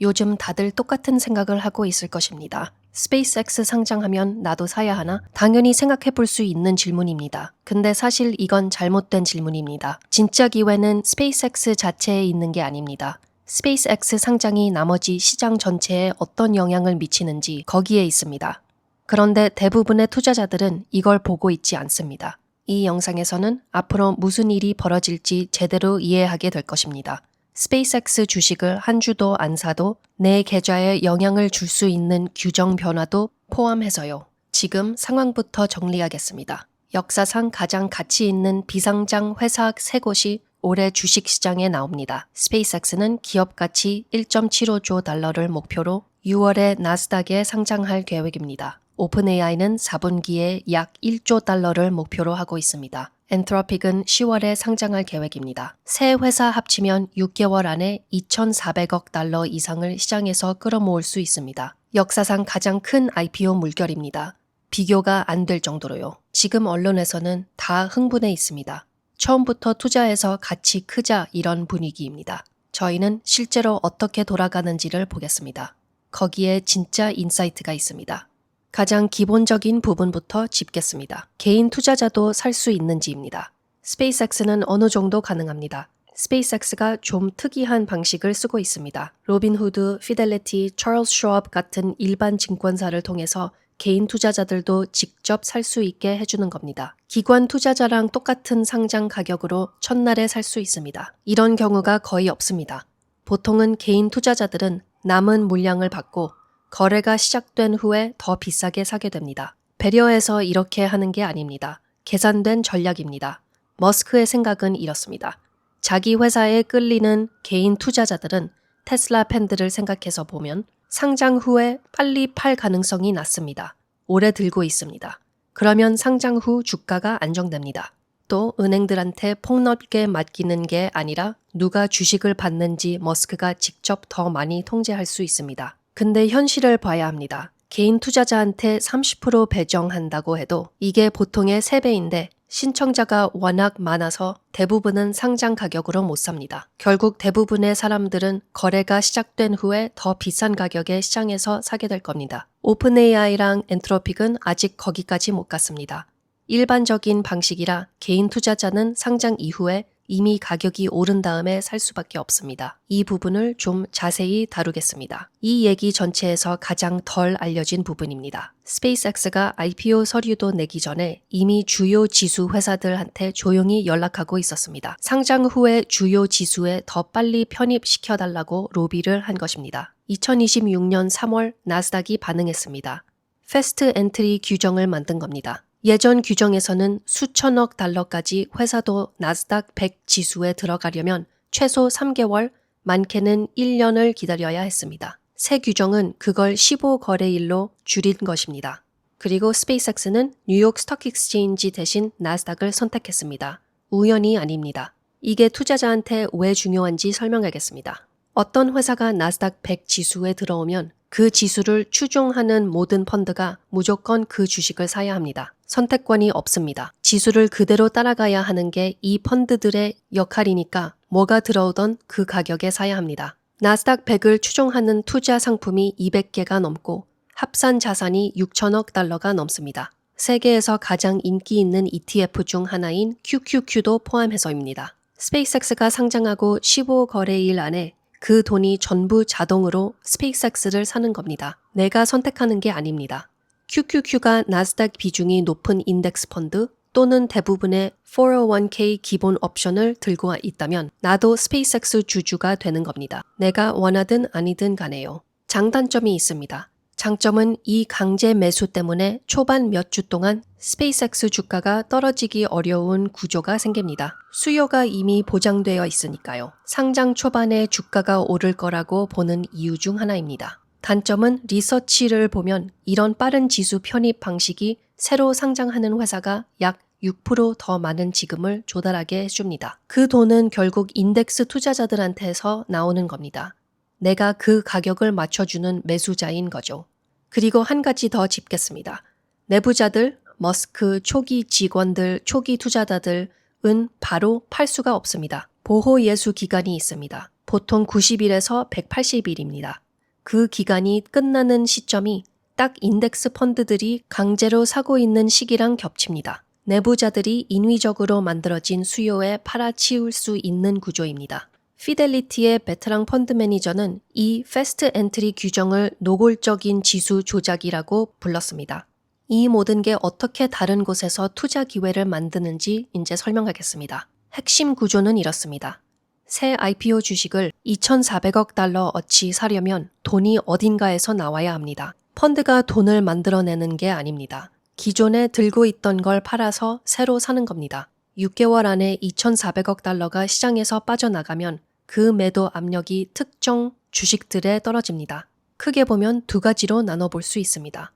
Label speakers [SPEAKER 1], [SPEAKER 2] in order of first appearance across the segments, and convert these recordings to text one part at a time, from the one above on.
[SPEAKER 1] 요즘 다들 똑같은 생각을 하고 있을 것입니다. 스페이스X 상장하면 나도 사야 하나? 당연히 생각해 볼 수 있는 질문입니다. 근데 사실 이건 잘못된 질문입니다. 진짜 기회는 스페이스X 자체에 있는 게 아닙니다. 스페이스X 상장이 나머지 시장 전체에 어떤 영향을 미치는지 거기에 있습니다. 그런데 대부분의 투자자들은 이걸 보고 있지 않습니다. 이 영상에서는 앞으로 무슨 일이 벌어질지 제대로 이해하게 될 것입니다. 스페이스X 주식을 한 주도 안 사도 내 계좌에 영향을 줄 수 있는 규정 변화도 포함해서요. 지금 상황부터 정리하겠습니다. 역사상 가장 가치 있는 비상장 회사 3곳이 올해 주식시장에 나옵니다. 스페이스X는 기업 가치 1.75조 달러를 목표로 6월에 나스닥에 상장할 계획입니다. 오픈AI는 4분기에 약 1조 달러를 목표로 하고 있습니다. 엔트로픽은 10월에 상장할 계획입니다. 세 회사 합치면 6개월 안에 2,400억 달러 이상을 시장에서 끌어모을 수 있습니다. 역사상 가장 큰 IPO 물결입니다. 비교가 안 될 정도로요. 지금 언론에서는 다 흥분해 있습니다. 처음부터 투자해서 같이 크자 이런 분위기입니다. 저희는 실제로 어떻게 돌아가는지를 보겠습니다. 거기에 진짜 인사이트가 있습니다. 가장 기본적인 부분부터 짚겠습니다. 개인 투자자도 살 수 있는지입니다. 스페이스X는 어느 정도 가능합니다. 스페이스X가 좀 특이한 방식을 쓰고 있습니다. 로빈후드, 피델리티, 찰스 슈왑 같은 일반 증권사를 통해서 개인 투자자들도 직접 살 수 있게 해주는 겁니다. 기관 투자자랑 똑같은 상장 가격으로 첫날에 살 수 있습니다. 이런 경우가 거의 없습니다. 보통은 개인 투자자들은 남은 물량을 받고 거래가 시작된 후에 더 비싸게 사게 됩니다. 배려해서 이렇게 하는 게 아닙니다. 계산된 전략입니다. 머스크의 생각은 이렇습니다. 자기 회사에 끌리는 개인 투자자들은 테슬라 팬들을 생각해서 보면 상장 후에 빨리 팔 가능성이 낮습니다. 오래 들고 있습니다. 그러면 상장 후 주가가 안정됩니다. 또 은행들한테 폭넓게 맡기는 게 아니라 누가 주식을 받는지 머스크가 직접 더 많이 통제할 수 있습니다. 근데 현실을 봐야 합니다. 개인 투자자한테 30% 배정한다고 해도 이게 보통의 3배인데 신청자가 워낙 많아서 대부분은 상장 가격으로 못 삽니다. 결국 대부분의 사람들은 거래가 시작된 후에 더 비싼 가격에 시장에서 사게 될 겁니다. 오픈AI랑 엔트로픽은 아직 거기까지 못 갔습니다. 일반적인 방식이라 개인 투자자는 상장 이후에 이미 가격이 오른 다음에 살 수밖에 없습니다. 이 부분을 좀 자세히 다루겠습니다. 이 얘기 전체에서 가장 덜 알려진 부분입니다. 스페이스X가 IPO 서류도 내기 전에 이미 주요 지수 회사들한테 조용히 연락하고 있었습니다. 상장 후에 주요 지수에 더 빨리 편입시켜달라고 로비를 한 것입니다. 2026년 3월 나스닥이 반응했습니다. 패스트 엔트리 규정을 만든 겁니다. 예전 규정에서는 수천억 달러까지 회사도 나스닥 100 지수에 들어가려면 최소 3개월, 많게는 1년을 기다려야 했습니다. 새 규정은 그걸 15거래일로 줄인 것입니다. 그리고 스페이스X는 뉴욕 스톡 익스체인지 대신 나스닥을 선택했습니다. 우연이 아닙니다. 이게 투자자한테 왜 중요한지 설명하겠습니다. 어떤 회사가 나스닥 100 지수에 들어오면 그 지수를 추종하는 모든 펀드가 무조건 그 주식을 사야 합니다. 선택권이 없습니다. 지수를 그대로 따라가야 하는 게 이 펀드들의 역할이니까 뭐가 들어오던 그 가격에 사야 합니다. 나스닥 100을 추종하는 투자 상품이 200개가 넘고 합산 자산이 6천억 달러가 넘습니다. 세계에서 가장 인기 있는 ETF 중 하나인 QQQ도 포함해서입니다. 스페이스X가 상장하고 15거래일 안에 그 돈이 전부 자동으로 스페이스X를 사는 겁니다. 내가 선택하는 게 아닙니다. QQQ가 나스닥 비중이 높은 인덱스 펀드 또는 대부분의 401k 기본 옵션을 들고 있다면 나도 스페이스X 주주가 되는 겁니다. 내가 원하든 아니든 간에요. 장단점이 있습니다. 장점은 이 강제 매수 때문에 초반 몇 주 동안 스페이스X 주가가 떨어지기 어려운 구조가 생깁니다. 수요가 이미 보장되어 있으니까요. 상장 초반에 주가가 오를 거라고 보는 이유 중 하나입니다. 단점은 리서치를 보면 이런 빠른 지수 편입 방식이 새로 상장하는 회사가 약 6% 많은 지금을 조달하게 해줍니다. 그 돈은 결국 인덱스 투자자들한테서 나오는 겁니다. 내가 그 가격을 맞춰주는 매수자인 거죠. 그리고 한 가지 더 짚겠습니다. 내부자들, 머스크, 초기 직원들, 초기 투자자들은 바로 팔 수가 없습니다. 보호 예수 기간이 있습니다. 보통 90일에서 180일입니다. 그 기간이 끝나는 시점이 딱 인덱스 펀드들이 강제로 사고 있는 시기랑 겹칩니다. 내부자들이 인위적으로 만들어진 수요에 팔아치울 수 있는 구조입니다. 피델리티의 베테랑 펀드 매니저는 이 패스트 엔트리 규정을 노골적인 지수 조작이라고 불렀습니다. 이 모든 게 어떻게 다른 곳에서 투자 기회를 만드는지 이제 설명하겠습니다. 핵심 구조는 이렇습니다. 새 IPO 주식을 2,400억 달러 어치 사려면 돈이 어딘가에서 나와야 합니다. 펀드가 돈을 만들어내는 게 아닙니다. 기존에 들고 있던 걸 팔아서 새로 사는 겁니다. 6개월 안에 2,400억 달러가 시장에서 빠져나가면 그 매도 압력이 특정 주식들에 떨어집니다. 크게 보면 두 가지로 나눠볼 수 있습니다.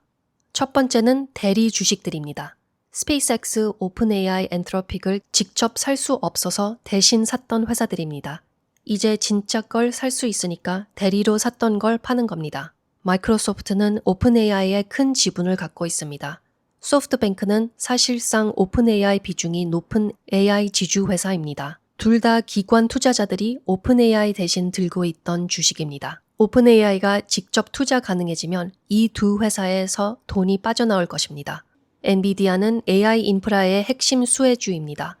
[SPEAKER 1] 첫 번째는 대리 주식들입니다. 스페이스X, 오픈AI, 엔트로픽을 직접 살 수 없어서 대신 샀던 회사들입니다. 이제 진짜 걸 살 수 있으니까 대리로 샀던 걸 파는 겁니다. 마이크로소프트는 오픈AI에 큰 지분을 갖고 있습니다. 소프트뱅크는 사실상 오픈AI 비중이 높은 AI 지주 회사입니다. 둘 다 기관 투자자들이 오픈AI 대신 들고 있던 주식입니다. 오픈AI가 직접 투자 가능해지면 이 두 회사에서 돈이 빠져나올 것입니다. 엔비디아는 AI 인프라의 핵심 수혜주입니다.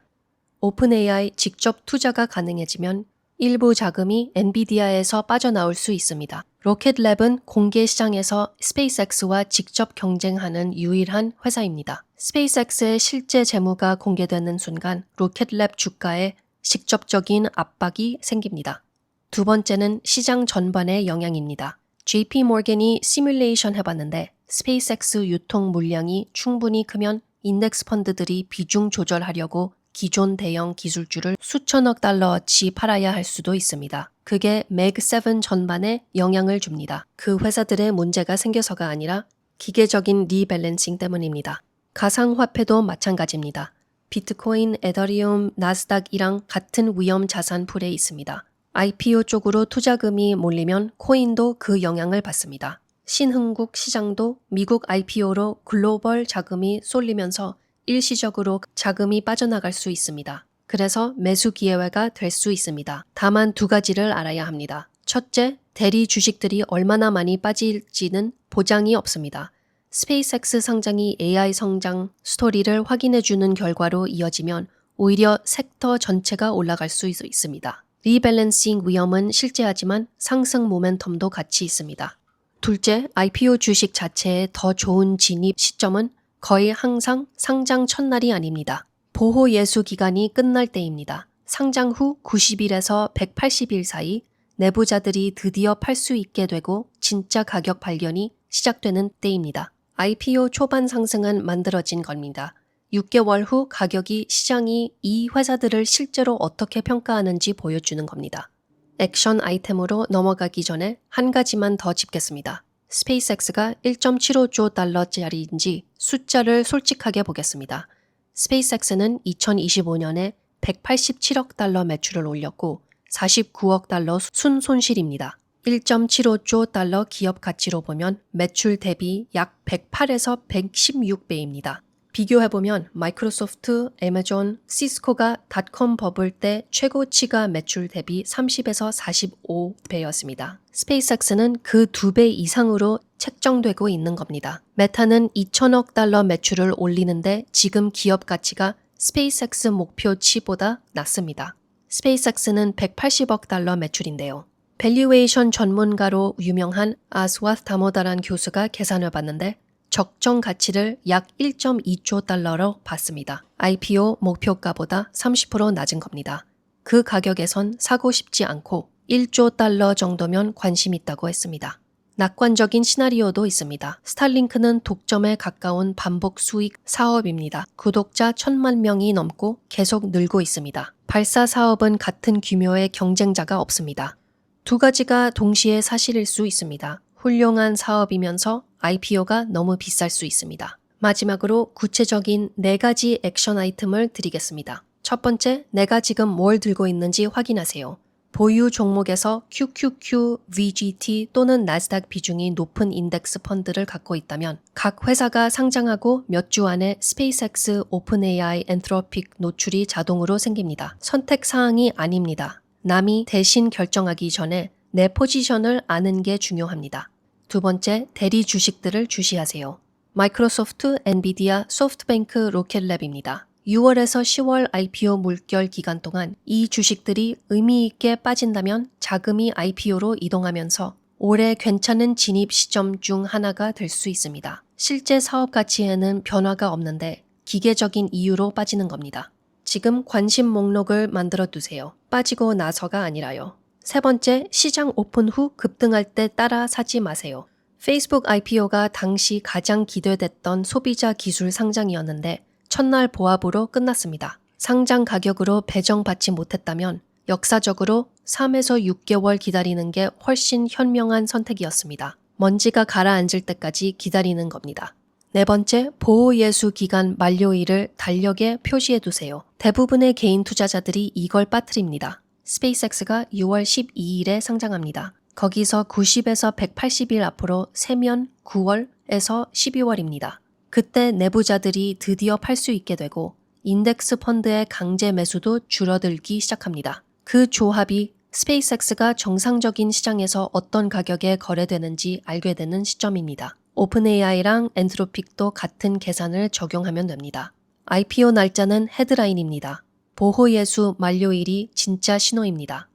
[SPEAKER 1] 오픈AI 직접 투자가 가능해지면 일부 자금이 엔비디아에서 빠져나올 수 있습니다. 로켓랩은 공개 시장에서 스페이스X와 직접 경쟁하는 유일한 회사입니다. 스페이스X의 실제 재무가 공개되는 순간 로켓랩 주가에 직접적인 압박이 생깁니다. 두 번째는 시장 전반의 영향입니다. JP 모건이 시뮬레이션 해봤는데 스페이스X 유통 물량이 충분히 크면 인덱스 펀드들이 비중 조절하려고 기존 대형 기술주를 수천억 달러어치 팔아야 할 수도 있습니다. 그게 맥7 전반에 영향을 줍니다. 그 회사들의 문제가 생겨서가 아니라 기계적인 리밸런싱 때문입니다. 가상화폐도 마찬가지입니다. 비트코인, 에더리움, 나스닥이랑 같은 위험 자산 풀에 있습니다. IPO 쪽으로 투자금이 몰리면 코인도 그 영향을 받습니다. 신흥국 시장도 미국 IPO로 글로벌 자금이 쏠리면서 일시적으로 자금이 빠져나갈 수 있습니다. 그래서 매수 기회가 될 수 있습니다. 다만 두 가지를 알아야 합니다. 첫째, 대리 주식들이 얼마나 많이 빠질지는 보장이 없습니다. 스페이스X 상장이 AI 성장 스토리를 확인해주는 결과로 이어지면 오히려 섹터 전체가 올라갈 수 있습니다. 리밸런싱 위험은 실제하지만 상승 모멘텀도 같이 있습니다. 둘째, IPO 주식 자체의 더 좋은 진입 시점은 거의 항상 상장 첫날이 아닙니다. 보호 예수 기간이 끝날 때입니다. 상장 후 90일에서 180일 사이 내부자들이 드디어 팔 수 있게 되고 진짜 가격 발견이 시작되는 때입니다. IPO 초반 상승은 만들어진 겁니다. 6개월 후 가격이 시장이 이 회사들을 실제로 어떻게 평가하는지 보여주는 겁니다. 액션 아이템으로 넘어가기 전에 한 가지만 더 짚겠습니다. 스페이스X가 1.75조 달러짜리인지 숫자를 솔직하게 보겠습니다. 스페이스X는 2025년에 187억 달러 매출을 올렸고 49억 달러 순손실입니다. 1.75조 달러 기업 가치로 보면 매출 대비 약 108에서 116배입니다. 비교해보면 마이크로소프트, 애마존, 시스코가 닷컴 버블 때 최고치가 매출 대비 30에서 45배였습니다. 스페이스X는 그 2배 이상으로 책정되고 있는 겁니다. 메타는 2천억 달러 매출을 올리는데 지금 기업 가치가 스페이스X 목표치보다 낮습니다. 스페이스X는 180억 달러 매출인데요. 밸류에이션 전문가로 유명한 아스와트 다모다란 교수가 계산해봤는데 적정 가치를 약 1.2조 달러로 봤습니다. IPO 목표가보다 30% 낮은 겁니다. 그 가격에선 사고 싶지 않고 1조 달러 정도면 관심 있다고 했습니다. 낙관적인 시나리오도 있습니다. 스타링크는 독점에 가까운 반복 수익 사업입니다. 구독자 1,000만 명이 넘고 계속 늘고 있습니다. 발사 사업은 같은 규모의 경쟁자가 없습니다. 두 가지가 동시에 사실일 수 있습니다. 훌륭한 사업이면서 IPO가 너무 비쌀 수 있습니다. 마지막으로 구체적인 4가지 액션 아이템을 드리겠습니다. 첫 번째, 내가 지금 뭘 들고 있는지 확인하세요. 보유 종목에서 QQQ, VGT 또는 나스닥 비중이 높은 인덱스 펀드를 갖고 있다면 각 회사가 상장하고 몇 주 안에 스페이스X, 오픈AI, 엔트로픽 노출이 자동으로 생깁니다. 선택 사항이 아닙니다. 남이 대신 결정하기 전에 내 포지션을 아는 게 중요합니다. 두 번째, 대리 주식들을 주시하세요. 마이크로소프트, 엔비디아, 소프트뱅크, 로켓랩입니다. 6월에서 10월 IPO 물결 기간 동안 이 주식들이 의미 있게 빠진다면 자금이 IPO로 이동하면서 올해 괜찮은 진입 시점 중 하나가 될 수 있습니다. 실제 사업 가치에는 변화가 없는데 기계적인 이유로 빠지는 겁니다. 지금 관심 목록을 만들어 두세요. 빠지고 나서가 아니라요. 세 번째, 시장 오픈 후 급등할 때 따라 사지 마세요. 페이스북 IPO가 당시 가장 기대됐던 소비자 기술 상장이었는데 첫날 보합으로 끝났습니다. 상장 가격으로 배정받지 못했다면 역사적으로 3에서 6개월 기다리는 게 훨씬 현명한 선택이었습니다. 먼지가 가라앉을 때까지 기다리는 겁니다. 네 번째, 보호예수 기간 만료일을 달력에 표시해 두세요. 대부분의 개인 투자자들이 이걸 빠뜨립니다. 스페이스X가 6월 12일에 상장합니다. 거기서 90에서 180일 앞으로 세면 9월에서 12월입니다. 그때 내부자들이 드디어 팔 수 있게 되고 인덱스 펀드의 강제 매수도 줄어들기 시작합니다. 그 조합이 스페이스X가 정상적인 시장에서 어떤 가격에 거래되는지 알게 되는 시점입니다. 오픈AI랑 엔트로픽도 같은 계산을 적용하면 됩니다. IPO 날짜는 헤드라인입니다. 보호예수 만료일이 진짜 신호입니다.